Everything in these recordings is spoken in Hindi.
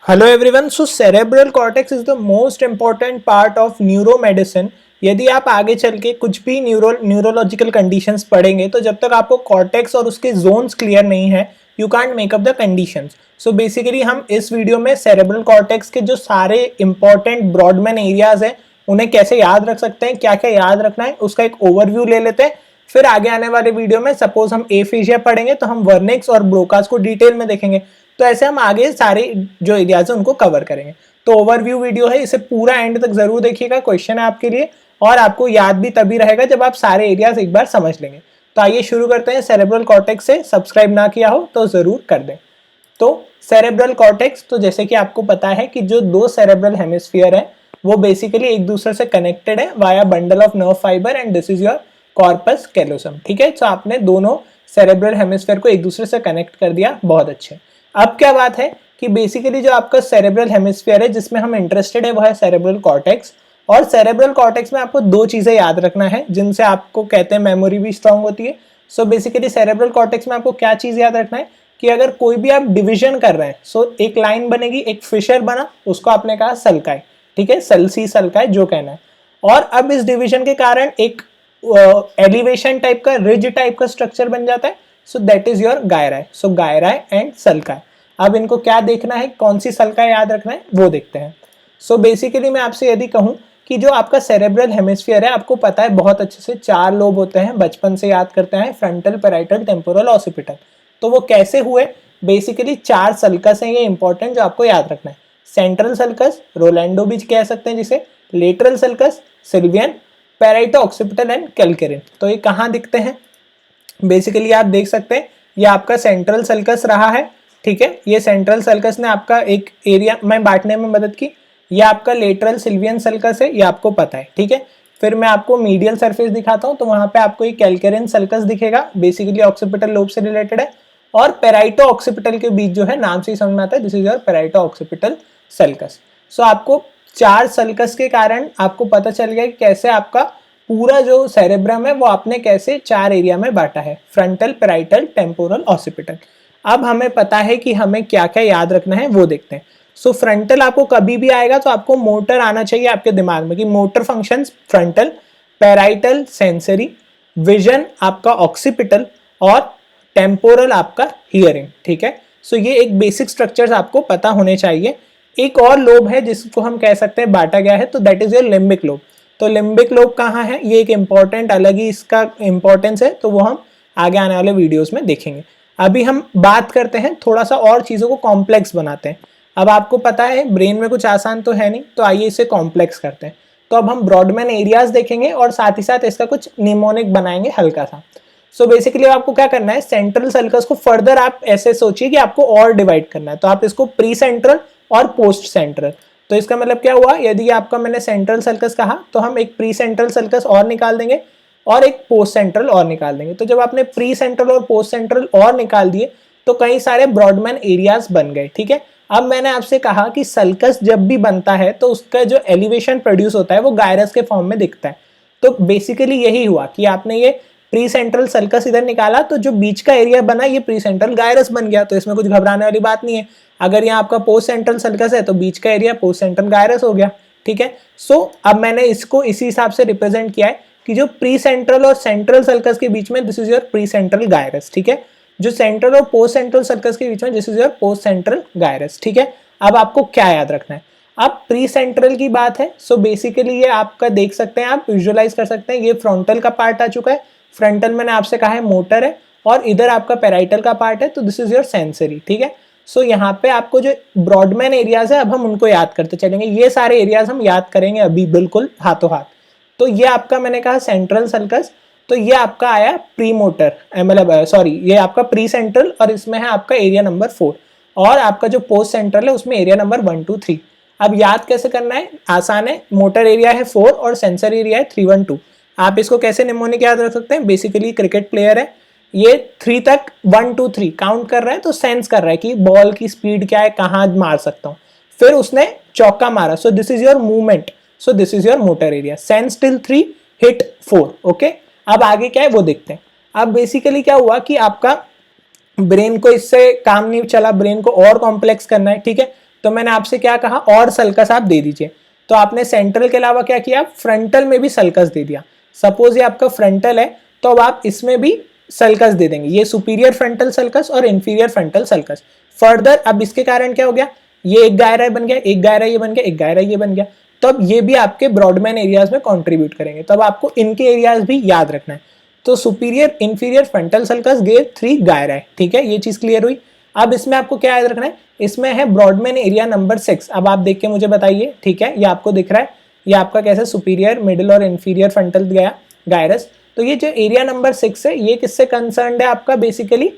Hello everyone. So cerebral cortex is the most important part of neuro medicine. यदि आप आगे चल के कुछ भी न्यूरोलॉजिकल कंडीशंस पढ़ेंगे तो जब तक आपको कॉर्टेक्स और उसके जोन्स क्लियर नहीं है you can't make up the conditions. So basically हम इस वीडियो में सेरेब्रल कॉर्टेक्स के जो सारे इंपॉर्टेंट ब्रॉडमैन एरियाज हैं उन्हें कैसे याद रख सकते हैं, क्या क्या याद रखना है, उसका एक ओवरव्यू ले लेते हैं। फिर आगे आने वाले वीडियो में सपोज हम एफेसिया पढ़ेंगे तो हम वर्निक्स और ब्रोकास को डिटेल में देखेंगे। तो ऐसे हम आगे सारे जो एरियाज है उनको कवर करेंगे। तो ओवरव्यू वीडियो है, इसे पूरा एंड तक जरूर देखिएगा, क्वेश्चन है आपके लिए और आपको याद भी तभी रहेगा जब आप सारे एरियाज एक बार समझ लेंगे। तो आइए शुरू करते हैं सेरेब्रल कॉर्टेक्स से। सब्सक्राइब ना किया हो तो जरूर कर दें। तो सेरेब्रल कॉर्टेक्स, तो जैसे कि आपको पता है कि जो दो सेरेब्रल हेमिस्फीयर है वो बेसिकली एक दूसरे से कनेक्टेड है via bundle of nerve fibre and this is your corpus callosum. ठीक है, तो आपने दोनों सेरेब्रल हेमिस्फीयर को एक दूसरे से कनेक्ट कर दिया, बहुत अच्छे। अब क्या बात है कि बेसिकली जो आपका सेरेब्रल हेमिस्फीयर है जिसमें हम इंटरेस्टेड है वो है सेरेब्रल कॉर्टेक्स। और सेरेब्रल कॉर्टेक्स में आपको दो चीजें याद रखना है जिनसे आपको कहते हैं मेमोरी भी स्ट्रांग होती है। सो बेसिकली सेरेब्रल कॉर्टेक्स में आपको क्या चीज याद रखना है कि अगर कोई भी आप डिवीजन कर रहे हैं, सो एक लाइन बनेगी, एक फिशर बना, उसको आपने कहा सल्काई। ठीक है, सलसी सल्काई जो कहना है। और अब इस डिवीजन के कारण एक एलिवेशन टाइप का, रिज टाइप का स्ट्रक्चर बन जाता है। So that is your gyri. So gyri and sulci. अब इनको क्या देखना है, कौन सी सल्काई याद रखना है वो देखते हैं। सो बेसिकली मैं आपसे यदि कहूं कि जो आपका सेरेब्रल हेमिस्फीयर है, आपको पता है बहुत अच्छे से चार लोब होते हैं, बचपन से याद करते हैं, फ्रंटल, पैराइटल, टेम्पोरल, ऑसिपिटल। तो वो कैसे हुए, बेसिकली चार सल्कस हैं ये इंपॉर्टेंट जो आपको याद रखना है। सेंट्रल सल्कस, रोलैंडो भी कह सकते हैं जिसे, lateral sulcus, Sylvian, parieto occipital and calcarine. तो ये कहाँ दिखते हैं, बेसिकली आप देख सकते हैं ये आपका सेंट्रल सल्कस रहा है। ठीक है, ये सेंट्रल सल्कस ने आपका एक एरिया में बांटने में मदद की। ये आपका लेटरल सिल्वियन सल्कस है, ये आपको पता है। ठीक है, फिर मैं आपको मीडियल सरफेस दिखाता हूँ तो वहां पे आपको एक कैलकेरिन सल्कस दिखेगा, बेसिकली ऑक्सिपिटल लोब से रिलेटेड है। और पेराइटो ऑक्सिपिटल के बीच जो है, नाम से ही समझ में आता है, this is your parieto occipital sulcus. So आपको चार सल्कस के कारण आपको पता चल गया कि कैसे आपका पूरा जो सेरेब्रम है वो आपने कैसे चार एरिया में बांटा है, फ्रंटल, पेराइटल, टेम्पोरल, ऑसिपिटल। अब हमें पता है कि हमें क्या क्या याद रखना है वो देखते हैं। सो फ्रंटल आपको कभी भी आएगा तो आपको मोटर आना चाहिए आपके दिमाग में कि motor functions frontal, parietal sensory, vision आपका ऑक्सीपिटल और टेम्पोरल आपका हियरिंग। ठीक है, सो ये एक बेसिक स्ट्रक्चर्स आपको पता होने चाहिए। एक और लोब है जिसको हम कह सकते हैं बांटा गया है, तो that is your limbic lobe. तो लिम्बिक लोब कहाँ है, ये एक इंपॉर्टेंट, अलग ही इसका इंपॉर्टेंस है, तो वो हम आगे आने वाले वीडियोस में देखेंगे। अभी हम बात करते हैं थोड़ा सा और चीज़ों को कॉम्प्लेक्स बनाते हैं। अब आपको पता है ब्रेन में कुछ आसान तो है नहीं, तो आइए इसे कॉम्प्लेक्स करते हैं। तो अब हम ब्रॉडमैन एरियाज देखेंगे और साथ ही साथ इसका कुछ निमोनिक बनाएंगे हल्का सा। सो बेसिकली आपको क्या करना है, सेंट्रल सल्कस को फर्दर आप ऐसे सोचिए कि आपको और डिवाइड करना है, तो आप इसको प्री सेंट्रल और पोस्ट सेंट्रल। तो इसका मतलब क्या हुआ, यदि आपका मैंने सेंट्रल सल्कस कहा तो हम एक प्री सेंट्रल सल्कस और निकाल देंगे और एक पोस्ट सेंट्रल और निकाल देंगे। तो जब आपने प्री सेंट्रल और पोस्ट सेंट्रल और निकाल दिए तो कई सारे ब्रॉडमैन एरियाज बन गए। ठीक है, अब मैंने आपसे कहा कि सल्कस जब भी बनता है तो उसका जो एलिवेशन प्रोड्यूस होता है वो गायरस के फॉर्म में दिखता है। तो बेसिकली यही हुआ कि आपने ये प्री सेंट्रल सल्कस इधर निकाला तो जो बीच का एरिया बना ये प्री सेंट्रल गायरस बन गया। तो इसमें कुछ घबराने वाली बात नहीं है। अगर यहाँ आपका पोस्ट सेंट्रल सल्कस है तो बीच का एरिया पोस्ट सेंट्रल गायरस हो गया। ठीक है, सो अब मैंने इसको इसी हिसाब से रिप्रेजेंट किया है कि जो प्री सेंट्रल और सेंट्रल सल्कस के बीच में this is your pre central gyrus. ठीक है, जो सेंट्रल और पोस्ट सेंट्रल सल्कस के बीच में this is your post central gyrus. ठीक है, अब आपको क्या याद रखना है, अब प्री सेंट्रल की बात है। सो बेसिकली ये आपका देख सकते हैं, आप विजुअलाइज कर सकते हैं, ये फ्रंटल का पार्ट आ चुका है। फ्रंटल मैंने आपसे कहा है मोटर है और इधर आपका पैराइटल का पार्ट है, तो दिस इज योर सेंसरी। ठीक है, सो यहाँ पे आपको जो ब्रॉडमैन एरियाज है अब हम उनको याद करते चलेंगे। ये सारे एरियाज हम याद करेंगे अभी बिल्कुल हाथों हाथ। तो ये आपका मैंने कहा सेंट्रल सल्कस, तो ये आपका आया प्री मोटर, मतलब सॉरी ये आपका प्री सेंट्रल और इसमें है आपका एरिया नंबर 4 और आपका जो पोस्ट सेंट्रल है उसमें एरिया नंबर 1 2 3। अब याद कैसे करना है, आसान है। मोटर एरिया है 4 और सेंसर एरिया है 3 1 2। आप इसको कैसे निमोनिक याद रख सकते हैं, बेसिकली क्रिकेट प्लेयर है, ये 3 तक 1 2 3 काउंट कर रहा है तो सेंस कर रहा है कि बॉल की स्पीड क्या है, कहाँ मार सकता हूँ। फिर उसने चौका मारा, so this is your movement, so this is your motor area. Sense till 3, hit 4। Okay, अब आगे क्या है वो देखते हैं। अब बेसिकली क्या हुआ कि आपका ब्रेन को इससे काम नहीं चला, ब्रेन को और कॉम्प्लेक्स करना है। ठीक है, तो मैंने आपसे क्या कहा, और सल्कस आप दे दीजिए। तो आपने सेंट्रल के अलावा क्या किया, फ्रंटल में भी सल्कस दे दिया। सपोज ये आपका फ्रंटल है तो अब आप इसमें भी सल्कस दे देंगे, ये सुपीरियर फ्रंटल सल्कस और इंफीरियर फ्रंटल सल्कस। फर्दर अब इसके कारण क्या हो गया, ये एक दायरा बन गया, एक दायरा ये बन गया, एक दायरा ये बन गया। तो अब ये भी आपके ब्रॉडमैन एरियाज में कंट्रीब्यूट करेंगे, तो अब आपको इनके एरियाज भी याद रखना है। तो superior inferior frontal sulcus gave 3 गायरा, ठीक है, ये चीज क्लियर हुई। अब इसमें आपको क्या याद रखना है, इसमें है ब्रॉडमैन एरिया नंबर 6। अब आप देख के मुझे बताइए, ठीक है, ये आपको दिख रहा है, ये आपका कैसे सुपीरियर, मिडिल और इंफीरियर फ्रंटल गया गायरस। तो ये जो एरिया नंबर 6 है ये किससे कंसर्न्ड है, आपका बेसिकली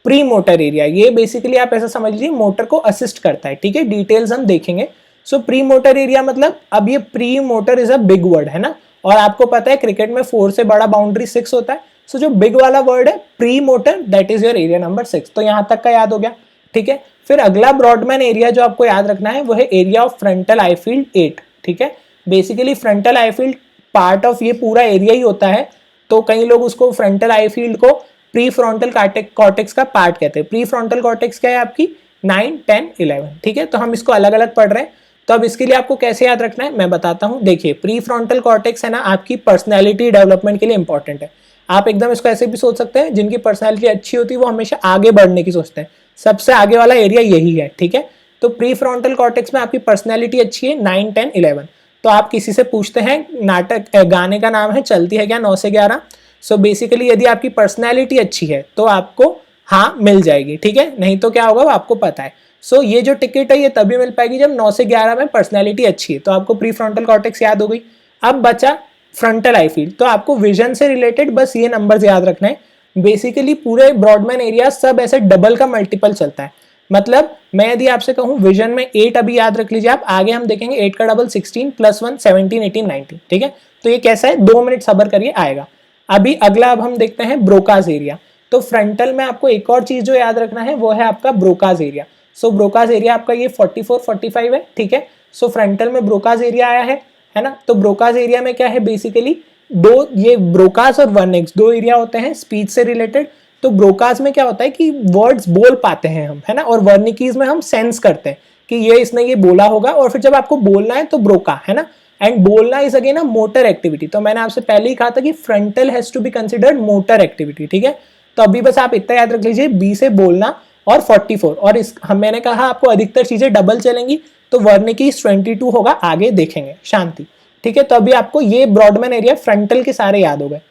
प्री मोटर एरिया। ये बेसिकली आप ऐसा समझ लीजिए मोटर को असिस्ट करता है, ठीक है, डिटेल्स हम देखेंगे। सो प्री मोटर एरिया मतलब, अब ये pre motor is a big word है ना, और आपको पता है क्रिकेट में 4 से बड़ा बाउंड्री 6 होता है। सो जो बिग वाला वर्ड है pre motor, that is your area number 6। तो यहां तक का याद हो गया, ठीक है। फिर अगला ब्रॉडमैन एरिया जो आपको याद रखना है वो है area of frontal I field 8, ठीक है। Basically frontal I field part of ये पूरा एरिया ही होता है, तो कई लोग उसको फ्रंटल आई फील्ड को प्री फ्रंटल कॉर्टेक्स का पार्ट कहते हैं। प्री फ्रंटल कॉर्टेक्स क्या है आपकी 9, 10, 11, ठीक है। तो हम इसको अलग अलग पढ़ रहे हैं, तो अब इसके लिए आपको कैसे याद रखना है मैं बताता हूं। देखिए प्री फ्रंटल कॉर्टेक्स है ना, आपकी पर्सनैलिटी डेवलपमेंट के लिए इंपॉर्टेंट है। आप एकदम इसको ऐसे भी सोच सकते हैं, जिनकी पर्सनैलिटी अच्छी होती है वो हमेशा आगे बढ़ने की सोचते हैं, सबसे आगे वाला एरिया यही है, ठीक है। तो प्री फ्रंटल कॉर्टेक्स में आपकी पर्सनैलिटी अच्छी है 9, 10, 11। तो आप किसी से पूछते हैं, नाटक गाने का नाम है चलती है क्या 9 से 11। सो बेसिकली यदि आपकी पर्सनैलिटी अच्छी है तो आपको हाँ मिल जाएगी, ठीक है, नहीं तो क्या होगा वो आपको पता है। सो ये जो टिकट है ये तभी मिल पाएगी जब 9 से 11 में पर्सनैलिटी अच्छी है। तो आपको प्री फ्रंटल कॉर्टेक्स याद हो गई। अब बचा फ्रंटल आई फील्ड, तो आपको विजन से रिलेटेड बस ये नंबर्स याद रखना है। बेसिकली पूरे ब्रॉडमैन एरिया सब ऐसे डबल का मल्टीपल चलता है। मतलब मैं यदि आपसे कहूं विजन में 8 अभी याद रख लीजिए आप, आगे हम देखेंगे 8 का डबल 16 + 1 17, 18, 19, ठीक है। तो ये कैसा है, 2 मिनट सब्र करिए आएगा। अभी अगला अब हम देखते हैं ब्रोकाज एरिया। तो फ्रंटल में आपको एक और चीज जो याद रखना है वो है आपका ब्रोकाज एरिया। सो ब्रोकाज एरिया आपका ये 44, 45 है, ठीक है। सो फ्रंटल में ब्रोकाज एरिया आया है ना। तो ब्रोकाज एरिया में क्या है, बेसिकली दो ये ब्रोकाज और वर्निक्स 2 एरिया होते हैं स्पीच से रिलेटेड। तो ब्रोकाज में क्या होता है कि वर्ड्स बोल पाते हैं हम, है ना, और वर्निकीज में हम सेंस करते हैं कि ये इसने ये बोला होगा, और फिर जब आपको बोलना है तो ब्रोका, है ना। एंड बोलना is again a motor activity. तो मैंने आपसे पहले ही कहा था कि frontal has to be considered motor activity, ठीक है। तो अभी बस आप इतना याद रख लीजिए, बी से बोलना और 44, और इस मैंने कहा आपको अधिकतर चीजें डबल चलेंगी, तो वर्निकीज 22 होगा, आगे देखेंगे, शांति, ठीक है। तो अभी आपको ये ब्रॉडमैन एरिया फ्रंटल के सारे याद हो गए।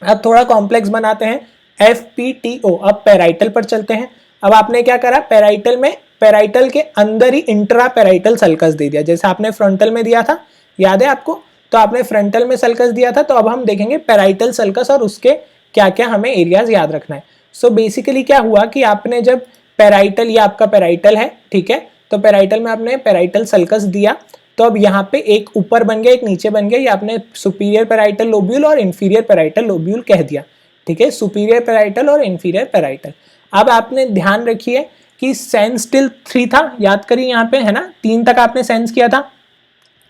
अब थोड़ा कॉम्प्लेक्स बनाते हैं, FPTO। अब पैराइटल पर चलते हैं। अब आपने क्या करा, पैराइटल में पैराइटल के अंदर ही इंट्रा पैराइटल सल्कस दे दिया, जैसे आपने फ्रंटल में दिया था, याद है आपको। तो आपने फ्रंटल में सल्कस दिया था, तो अब हम देखेंगे पैराइटल सल्कस और उसके क्या क्या हमें एरियाज याद रखना है। सो बेसिकली क्या हुआ कि आपने जब पैराइटल, ये आपका पैराइटल है, ठीक है, तो पैराइटल में आपने पैराइटल सल्कस दिया, तो अब यहाँ पे एक ऊपर बन गया एक नीचे बन गया, ये आपने सुपीरियर पैराइटल लोब्यूल और इंफीरियर पैराइटल लोब्यूल कह दिया, ठीक है, सुपीरियर पैराइटल और इंफीरियर पैराइटल। अब आपने ध्यान रखिए कि सेंस टिल 3 था, याद करिए यहाँ पे, है ना, 3 तक आपने सेंस किया था।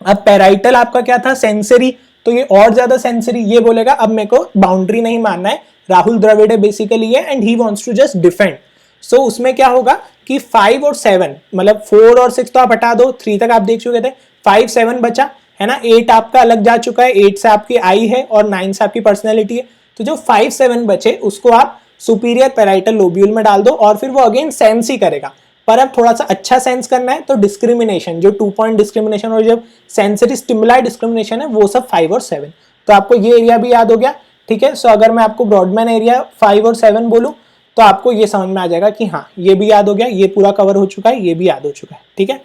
अब पैराइटल आपका क्या था, सेंसरी, तो ये और ज्यादा सेंसरी, ये बोलेगा अब मेरे को बाउंड्री नहीं मानना है, राहुल द्रविड़ बेसिकली है and he wants to just defend. So उसमें क्या होगा कि 5 और 7, मतलब 4 और 6 तो आप हटा दो, 3 तक आप देख चुके थे, 5, 7 बचा, है ना, 8 आपका अलग जा चुका है, 8 से आपकी आई है और 9 से आपकी पर्सनैलिटी है। तो जो 5, 7 बचे उसको आप सुपीरियर पैराइटल लोब्यूल में डाल दो, और फिर वो अगेन सेंस ही करेगा। पर अब थोड़ा सा अच्छा सेंस करना है तो डिस्क्रिमिनेशन, जो 2 पॉइंट डिस्क्रिमिनेशन और जब सेंसरी स्टिमुलाई डिस्क्रिमिनेशन है वो सब 5 और 7। तो आपको ये एरिया भी याद हो गया, ठीक है। सो अगर मैं आपको ब्रॉडमैन एरिया 5 और 7 बोलूं तो आपको ये समझ में आ जाएगा कि हाँ ये भी याद हो गया, ये पूरा कवर हो चुका है, ये भी याद हो चुका है, ठीक है।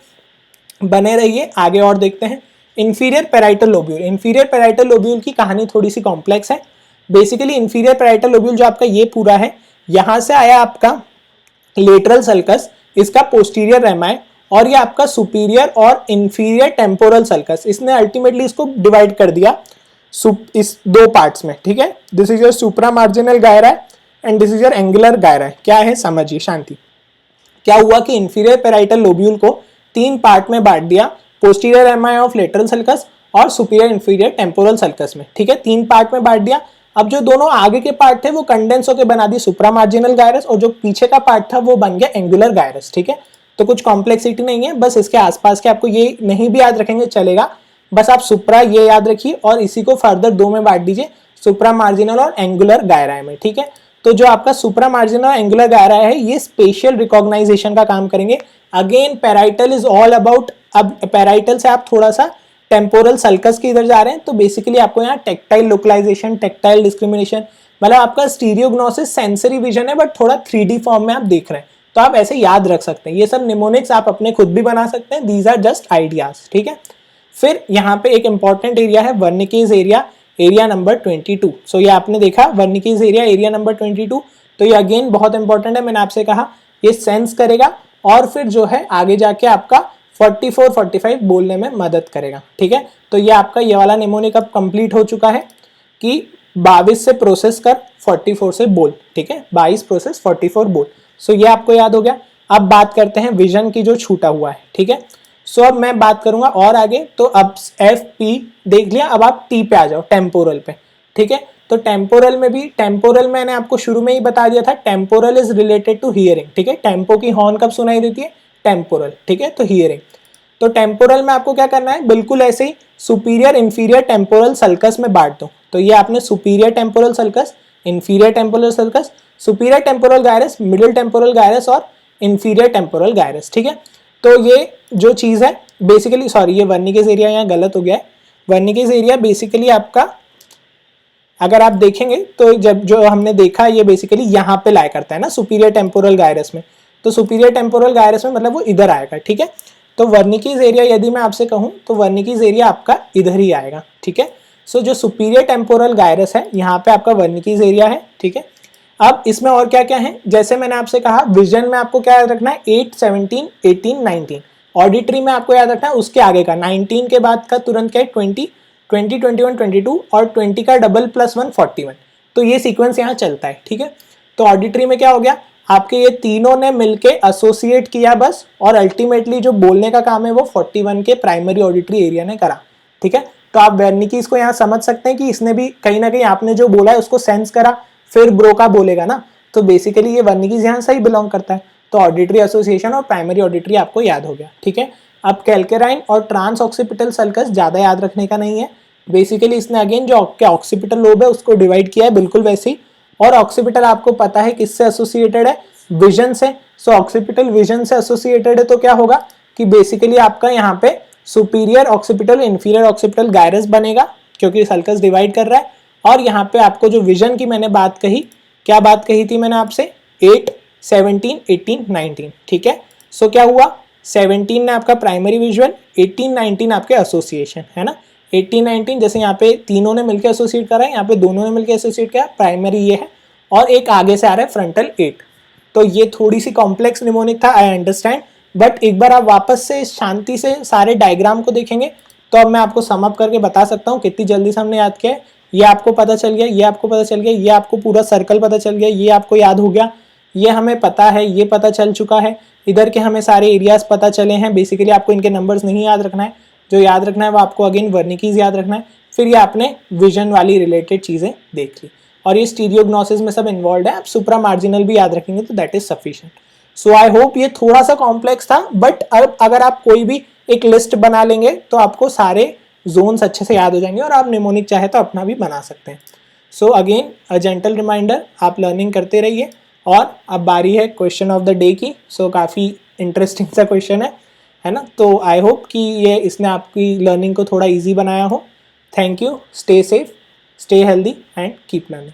बने रहिए, आगे और देखते हैं। Inferior parietal lobule. Inferior parietal lobule की कहानी थोड़ी सी कॉम्प्लेक्स है। बेसिकली इंफीरियर पैराइटल लोब्यूल जो आपका ये पूरा है, यहां से आया आपका लेटरल सल्कस, इसका पोस्टीरियर रेमा है, और ये आपका सुपीरियर और इंफीरियर टेम्पोरल सल्कस, इसने अल्टीमेटली इसको डिवाइड कर दिया इस 2 पार्ट्स में, ठीक है। This is your supra marginal गायरा and this is your angular गायरा। क्या है समझिए, शांति। क्या हुआ कि इंफीरियर पैराइटल लोब्यूल को 3 पार्ट में बांट दिया, पोस्टीरियर रेमा ऑफ लेटरल सल्कस और सुपीरियर इंफीरियर टेम्पोरल सल्कस में, ठीक है, 3 पार्ट में बांट दिया। अब जो दोनों आगे के पार्ट थे वो कंडेंस होकर बना दी सुप्रा मार्जिनल गायरस, और जो पीछे का पार्ट था वो बन गया एंगुलर गायरस, ठीक है। तो कुछ कॉम्प्लेक्सिटी नहीं है, बस इसके आसपास के आपको ये नहीं भी याद रखेंगे चलेगा, बस आप सुप्रा ये याद रखिए और इसी को फर्दर दो में बांट दीजिए, सुप्रा मार्जिनल और एंगुलर गायराई में, ठीक है। तो जो आपका सुप्रा मार्जिनल और एंगुलर गायराई है ये स्पेशियल रिकॉग्नाइजेशन का काम करेंगे। Again parietal is all about, अब पैराइटल से आप थोड़ा सा टेम्पोरल सल्कस के इधर जा रहे हैं, तो बेसिकली आपको यहाँ टेक्टाइल लोकलाइजेशन, टेक्टाइल डिस्क्रिमिनेशन, मतलब आपका स्टीरियोग्नोसिस सेंसरी विजन है बट थोड़ा 3D फॉर्म में आप देख रहे हैं, तो आप ऐसे याद रख सकते हैं। ये सब निमोनिक्स आप अपने खुद भी बना सकते हैं, दीज आर जस्ट आइडियाज, ठीक है। फिर यहाँ पे एक इंपॉर्टेंट एरिया है वर्निकेज एरिया, एरिया नंबर 22। सो ये आपने देखा वर्निकेज एरिया, एरिया नंबर 22, तो ये अगेन बहुत इंपॉर्टेंट है, मैंने आपसे कहा ये सेंस करेगा और फिर जो है आगे जाके आपका 44-45 बोलने में मदद करेगा, ठीक है। तो ये आपका ये वाला निमोनिक अब कंप्लीट हो चुका है कि 22 से प्रोसेस कर 44 से बोल, ठीक है, 22 प्रोसेस 44 बोल। सो ये आपको याद हो गया। अब बात करते हैं विजन की जो छूटा हुआ है, ठीक है। सो अब मैं बात करूंगा और आगे, तो अब एफ पी देख लिया, अब आप टी पे आ जाओ, टेम्पोरल पे, ठीक है। तो टेम्पोरल में भी, टेम्पोरल मैंने आपको शुरू में ही बता दिया था, temporal is related to hearing, ठीक है। टेम्पो की हॉर्न कब सुनाई देती है, टेम्पोरल, ठीक है, तो हियरिंग। तो टेम्पोरल में आपको क्या करना है, बिल्कुल ऐसे ही सुपीरियर इंफीरियर टेम्पोरल सल्कस में बांट दो। तो ये आपने superior temporal sulcus, inferior temporal sulcus, superior temporal gyrus, middle temporal gyrus और इंफीरियर टेम्पोरल गायरस, ठीक है। तो ये जो चीज़ है बेसिकली, सॉरी ये वर्निकेज एरिया यहाँ गलत हो गया है। वर्निकेज एरिया बेसिकली आपका, अगर आप देखेंगे तो जब जो हमने देखा ये बेसिकली यहाँ पे लाया करता है ना सुपीरियर टेम्पोरल गायरस में, तो सुपीरियर टेम्पोरल गायरस में मतलब वो इधर आएगा, ठीक है। तो वर्निकेज एरिया यदि मैं आपसे कहूँ तो वर्निकेज एरिया आपका इधर ही आएगा, ठीक है। सो जो सुपीरियर टेम्पोरल गायरस है यहाँ पे आपका वर्निकेज एरिया है, ठीक है। अब इसमें और क्या क्या है, जैसे मैंने आपसे कहा विजन में आपको क्या याद रखना है, 8, 17, 18, 19। ऑडिटरी में आपको याद रखना है उसके आगे का 19 के बाद का तुरंत क्या है 20, 20, 21, 22 और 20 का डबल प्लस 1 41। तो ये सीक्वेंस यहाँ चलता है, ठीक है। तो ऑडिटरी में क्या हो गया, आपके ये तीनों ने मिलके एसोसिएट किया बस, और अल्टीमेटली जो बोलने का काम है वो 41 के प्राइमरी ऑडिटरी एरिया ने करा, ठीक है। तो आप वर्निकीज को यहाँ समझ सकते हैं कि इसने भी कहीं ना कहीं आपने जो बोला है उसको सेंस करा, फिर ब्रोका बोलेगा ना, तो बेसिकली ये वर्निकीज यहाँ सही बिलोंग करता है। तो ऑडिटरी एसोसिएशन और प्राइमरी ऑडिटरी आपको याद हो गया, ठीक है। अब कैल्केराइन और ट्रांस ऑक्सीपिटल सल्कस ज्यादा याद रखने का नहीं है, बेसिकली इसने अगेन जो ऑक्सीपिटल लोब है उसको डिवाइड किया है बिल्कुल वैसे ही, और ऑक्सीपिटल आपको पता है किससे एसोसिएटेड है, विजन से। सो ऑक्सीपिटल विजन से एसोसिएटेड है, तो क्या होगा कि बेसिकली आपका यहाँ पे superior occipital inferior occipital gyrus बनेगा क्योंकि सल्कस डिवाइड कर रहा है। और यहाँ पे आपको जो विजन की मैंने बात कही, क्या बात कही थी मैंने आपसे, 8, 17, 18, 19, ठीक है। सो क्या हुआ, 17 ने आपका प्राइमरी विजुअल, 18, 19 आपके एसोसिएशन है ना। 18, 19 जैसे यहाँ पे तीनों ने मिलकर एसोसिएट करा है, यहाँ पे दोनों ने मिलकर एसोसिएट किया, प्राइमरी ये है और एक आगे से आ रहा है फ्रंटल 8। तो ये थोड़ी सी कॉम्प्लेक्स निमोनिक था, आई अंडरस्टैंड, बट एक बार आप वापस से शांति से सारे डायग्राम को देखेंगे तो अब मैं आपको सम अप करके बता सकता हूँ कितनी जल्दी से हमने याद किया है। ये आपको पता चल गया, ये आपको पता चल गया, ये आपको पूरा सर्कल पता चल गया, ये आपको याद हो गया, ये हमें पता है, ये पता चल चुका है, इधर के हमें सारे एरियाज पता चले हैं। बेसिकली आपको इनके नंबर्स नहीं याद रखना है, जो याद रखना है वो आपको अगेन वर्निकीज याद रखना है। फिर ये आपने विजन वाली रिलेटेड चीज़ें देख ली और ये स्टीरियोग्नोसिस में सब इन्वॉल्व है। आप सुप्रा मार्जिनल भी याद रखेंगे तो that is sufficient. So I hope ये थोड़ा सा कॉम्प्लेक्स था, बट अब अगर आप कोई भी एक लिस्ट बना लेंगे तो आपको सारे जोन्स अच्छे से याद हो जाएंगे और आप निमोनिक चाहे तो अपना भी बना सकते हैं। So again a gentle reminder, आप लर्निंग करते रहिए। और अब बारी है क्वेश्चन ऑफ द डे की। सो काफ़ी इंटरेस्टिंग सा क्वेश्चन है ना। तो आई होप कि ये इसने आपकी लर्निंग को थोड़ा ईजी बनाया हो। Thank you, stay safe, stay healthy and keep learning.